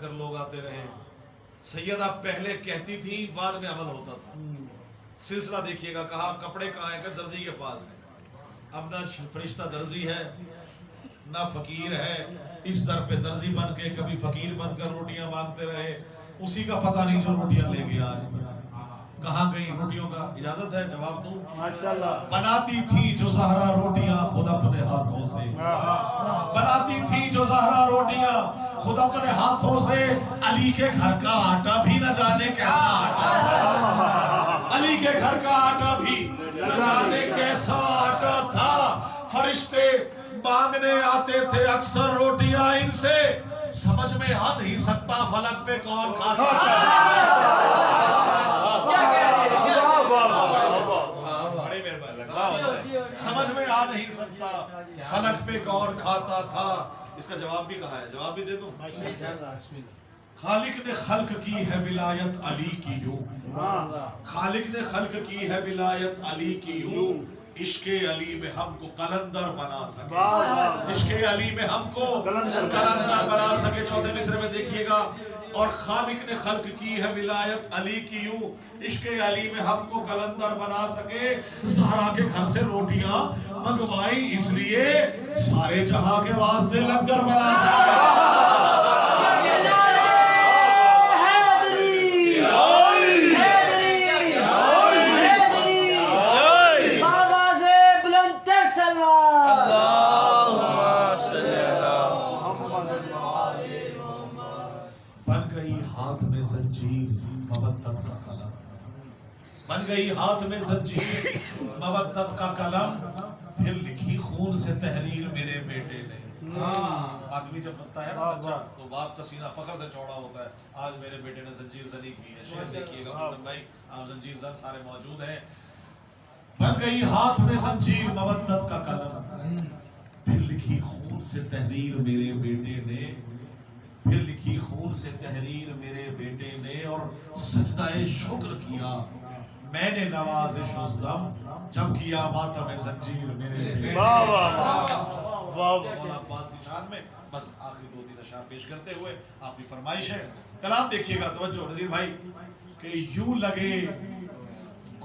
کر لوگ آتے رہے. سیدہ پہلے کہتی تھی بعد میں عمل ہوتا تھا. سلسلہ دیکھیے گا. کہا کپڑے کہاں ہیں؟ کہ درزی کے پاس ہے. اب نہ فرشتہ درزی ہے نہ فقیر ہے. اس در پہ درزی بن کے کبھی فقیر بن کر روٹیاں مانگتے رہے. اسی کا پتہ نہیں جو روٹیاں لے گیا آج تک. کہاں گئی روٹیوں کا؟ اجازت ہے جواب دوں؟ ماشاءاللہ. بناتی تھی جو زہرا روٹیاں خود اپنے ہاتھوں سے. بناتی تھی جو زہرا روٹیاں خود اپنے ہاتھوں سے. علی کے گھر کا آٹا بھی نہ جانے کیسا آٹا تھا. علی کے گھر کا آٹا بھی نہ جانے کیسا آٹا تھا. فرشتے مانگنے آتے تھے اکثر روٹیاں ان سے. سمجھ میں آ نہیں سکتا فلک پہ کون کھاتا سمجھ میں آ نہیں سکتا فلک پہ کون کھاتا تھا. اس کا جواب بھی کہا ہے. جواب بھی دے دوں. خالق نے خلق کی ہے ولایت علی کی یوں. خالق نے خلق کی ہے ولایت علی کی یوں. عشق علی میں ہم کو قلندر بنا سکے. عشق علی میں ہم کو قلندر بنا سکے. چوتھے مصرے میں دیکھیے گا. اور خالق نے خلق کی ہے ولایت علی کی یوں. عشق علی میں ہم کو قلندر بنا سکے. زہرا کے گھر سے روٹیاں منگوائی اس لیے سارے جہاں کے واسطے لنگر بنا سکے. بن گئی ہاتھ میں زنجیر مودت کا قلم. پھر لکھی خون سے تحریر میرے بیٹے نے. آدمی جب بنتا ہے نا بچہ تو باپ کا سینہ فخر سے چوڑا ہوتا ہے. آج میرے بیٹے نے زنجیر زنی کی ہے. شعر دیکھیے گا بھائی. آپ زنجیر زن سارے موجود ہیں. بن گئی ہاتھ میں زنجیر مودت کا قلم. پھر لکھی خون سے تحریر میرے بیٹے نے. پھر لکھی خون سے تحریر میرے بیٹے نے. اور سجدہ شکر کیا میں نے نوازش اس دم جب کیا ماتم زنجیر میرے بیٹے. مولا عباس کی شان میں بس آخری 2-3 اشعار پیش کرتے ہوئے آپ کی فرمائش ہے. کلام دیکھیے گا. توجہ نذیر بھائی. کہ یوں لگے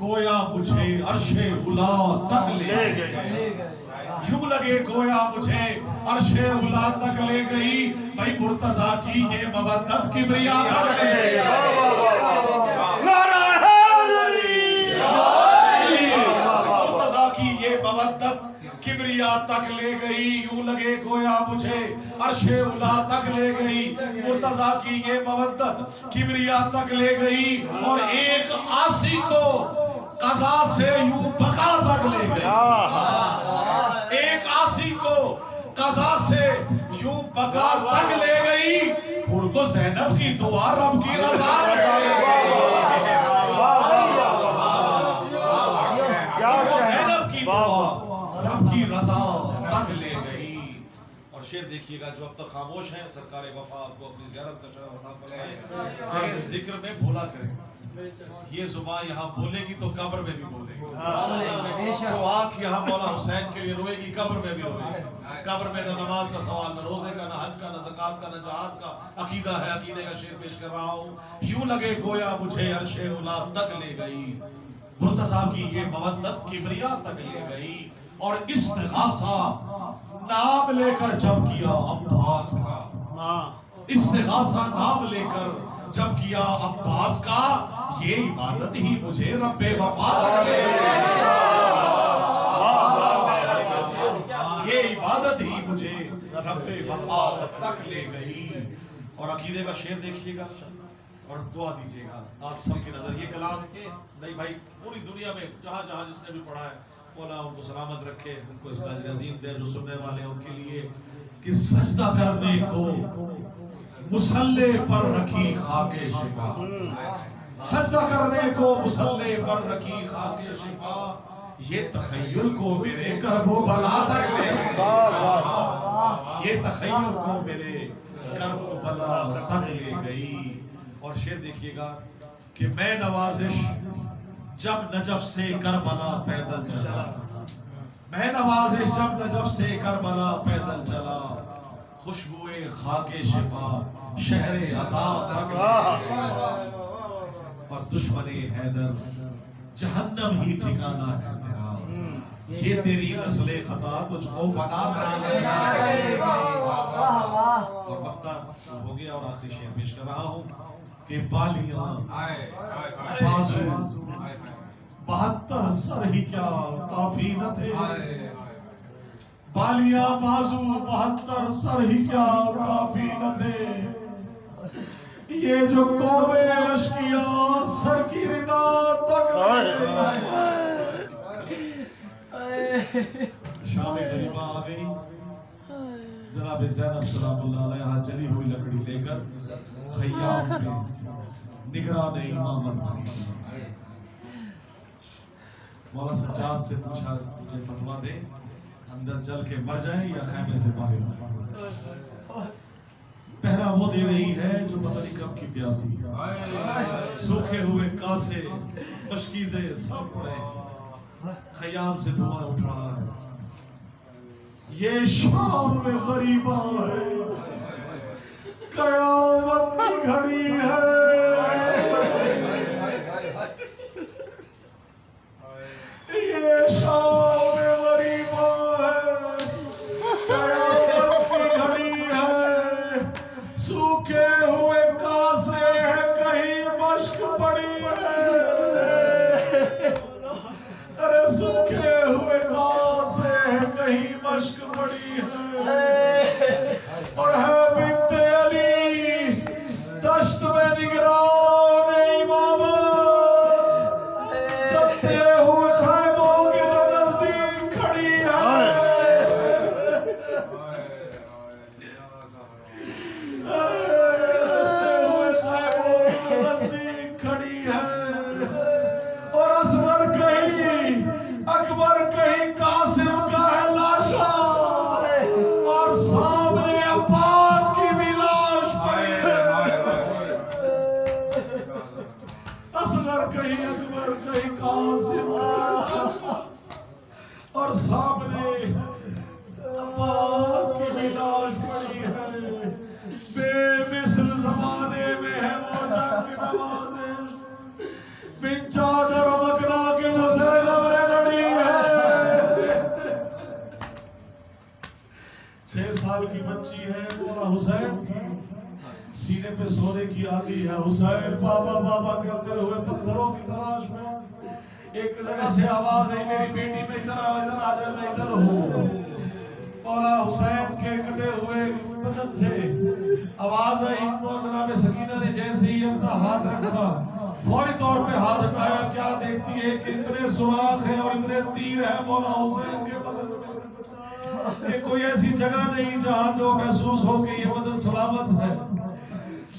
گویا مجھے عرش اولا تک لے گئی. یوں لگے گویا مجھے عرش اولا تک لے گئی. بھائی مرتضیٰ کی یہ مودت کبریا تک لے گئی. مرتضیٰ کی یہ مودت کبریا تک لے گئی. یوں لگے گویا مجھے عرش اولا تک لے گئی. مرتضیٰ کی یہ مودت کبریا تک لے گئی. اور ایک عاصی کو قضا سے یوں بقا تک لے گئی. ایک عاصی کو قضا سے یوں بقا تک لے گئی. حور کو زینب کی دعا رب کی رضا تک لے گئی. زینب کی دعا رب کی رضا تک لے گئی. اور شعر دیکھیے گا. جو اب تک خاموش ہیں سرکار وفا آپ کو اپنی زیارت کا شرف عطا فرمائے. لیکن ذکر میں بولا کریں. یہ زبان یہاں بولے گی تو قبر میں بھی بولے گی. جو آنکھ یہاں مولا حسین کے لیے روئے گی قبر میں بھی روئے گی. قبر میں نہ نماز کا سوال، نہ روزے کا، نہ حج کا، نہ زکوٰۃ کا، نہ جہاد کا. عقیدہ ہے. عقیدے کا شعر پیش کر رہا ہوں. یوں لگے گویا مجھے عرش اولا تک لے گئی. مرتضیٰ کی یہ مودت کبریا تک لے گئی. اور استغاثہ نام لے کر جب کیا عباس کا. استغاثہ نام لے کر جب کیا عباس کا. یہ عبادت ہی مجھے رب وفا تک لے گئی. یہ عبادت ہی مجھے رب وفا تک لے گئی. اور عقیدے کا شعر دیکھیے گا اور دعا دیجیے گا. آپ سب کی نظر یہ کلام نہیں بھائی پوری دنیا میں جہاں جہاں جس نے بھی پڑھا ہے مولا ان کو سلامت رکھے. ان کو اس کا اجر عظیم دے. جو سننے والے ہیں ان کے لیے کہ سجدہ کرنے کو مصلے پر رکھی خاک شفا. سجدہ کرنے کو مصلے پر رکھی خاک شفا. یہ تخیل کو میرے کرب و بلا تک لے گئی. یہ تخیل کو میرے کرب و بلا تک لے گئی. اور شعر دیکھیے گا کہ میں نوازش جب نجف سے کربلا پیدل چلا. میں نوازش جب نجف سے کربلا پیدل چلا. خوشبوئے خاک شفا شہر آزاد تک اور دشمن حیدر جہنم ہی ٹھکانہ ہے تیرا، یہ تیری نسل خطا تجھ کو فنا کرے گا۔ اور وقت ہو گیا اور آخری شعر پیش کر رہا ہوں کہ بالیاں بازو 72 سر ہی کیا کافی نہ تھے، بالیاں بازو 72 سر ہی کیا کافی نہ تھے، یہ جو قوم اشقیاء سر کی ردا تک شام غریبہ آ گئی، جناب زینب سلام اللہ علیہ جلی ہوئی لکڑی لے کر خیام میں نگران امامت بنی۔ مولا سجاد سے پوچھا مجھے فتویٰ دے، اندر جل کے مر جائیں یا خیمے سے باہر آئیں؟ پہرا وہ دے رہی ہے جو پتہ نہیں کب کی پیاسی ہے، سوکھے ہوئے کاسے مشکیزے سب پڑے، خیام سے دھواں اٹھ رہا ہے، یہ شام میں غریبہ ہے، قیامت کی گھڑی ہے، یہ شام میں غریبہ ہے، قیامت کی گھڑی ہے، سوکھے ہوئے کاسے ہیں کہیں مشک پڑی ہے، ارے سوکھے ہوئے کاسے ہیں کہیں مشک پڑی ہے، اور ہے بنت علی دشت میں نگران امامت، چلتے ہوئے خیموں کے جو نزدیک کھڑی ہے، چلتے ہوئے خیموں کے نزدیک کھڑی ہے، اور اصغر کہیں اکبر کہیں قاسم کا ہے لاشا، اور سامنے عباس کی بھی لاش پڑی ہے، اصغر کہیں اکبر کہیں قاسم کا، اور سامنے عباس کی بھی لاش پڑی ہے، بے مثل زمانے میں ہے وہ جنگ نوازش، بن چادر و مکنا کے جو زینب نے لڑی ہے، 6 سال کی بچی ہے، مولا حسین کی سینے پہ سونے کی عادی ہے، حسین بابا بابا کرتے ہوئے پتھروں کی تلاش میں، ایک جگہ سے آواز ہے میری بیٹی میں ادھر آ جا میں ادھر ہوں، مولا حسین کے کٹے ہوئے بدن سے آواز آئی تو جناب سکینہ نے جیسے ہی اپنا ہاتھ رکھا فوری طور پہ ہاتھ ہٹایا، کیا دیکھتی ہے کہ اتنے سوراخ ہیں اور اتنے تیر ہیں مولا حسین کے بدن میں کہ کوئی ایسی جگہ نہیں جہاں جو محسوس ہو کہ یہ بدن سلامت ہے۔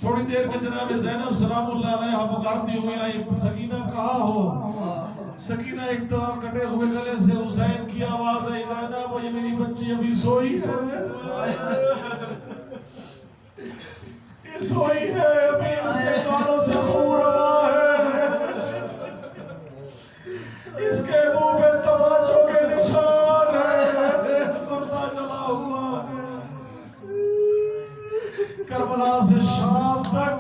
تھوڑی دیر میں جناب زینب سلام اللہ علیہ پکارتی ہوئی آئی، سکینہ کہاں ہو؟ سکینہ ایک طرح کٹے ہوئے گلے سے حسین کی آواز آئی، زینب یہ میری بچی ابھی سوئی ہے، یہ سوئی ہے، ابھی اس کے کانوں سے خون روا ہے، اس کے منہ پہ تماچوں کے نشان ہے، کرتا چلا ہوا ہے، کربلا سے شام تک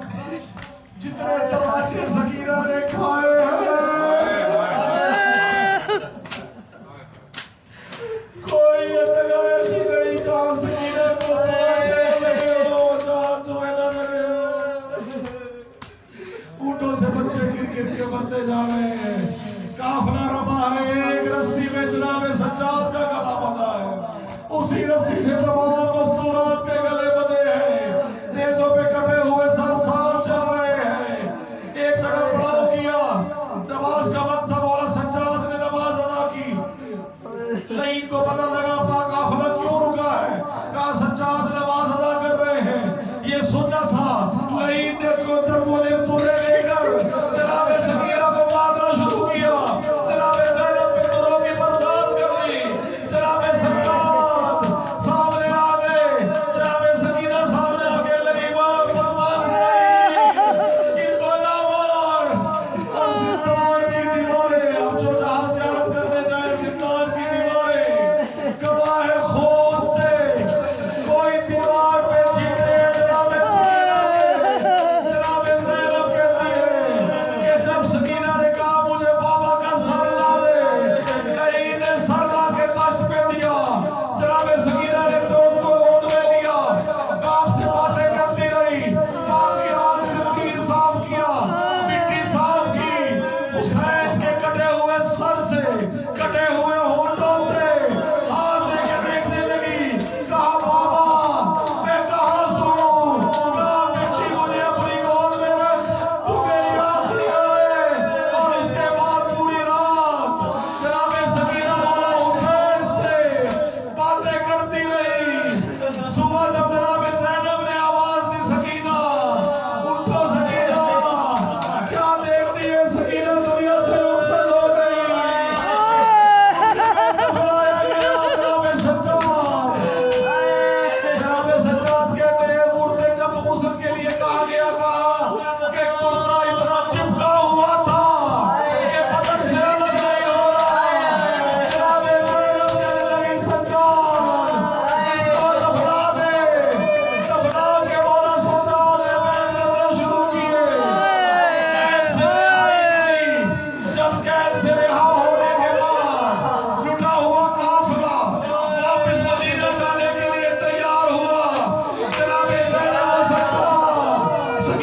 جتنے تماچے سکینہ نے کھائے ہیں، کوئی یہ جگہ ایسی نہیں جہاں سکینہ کو نہیں ہو، جہاں تمہیں نہ لگے، اونٹوں سے بچے گر گر کے مرتے جا رہے ہیں، قافلہ رما ہے، ایک رسی میں جناب سجاد کا گلا بندھا ہے، اسی رسی سے تمام مزدورات کے گلے بندھے ہیں، نیزوں پہ کٹے ہوئے سر ساتھ چل رہے ہیں، ایک جگہ پڑاؤ کیا، نماز کا وقت تھا، مولا سجاد نے نماز ادا کی، لئین کو پتہ لگا اپنا قافلہ کیوں رکا ہے، کہا سجاد نماز ادا کر رہے ہیں، یہ سننا تھا، لئین نے کو درمونے تورے لے کر جناب سکینہ کو مارنا شروع کیا، جناب زینب پہ دوروں کی برسات کر دی، جناب سجاد سامنے آ گئے،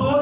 2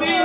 3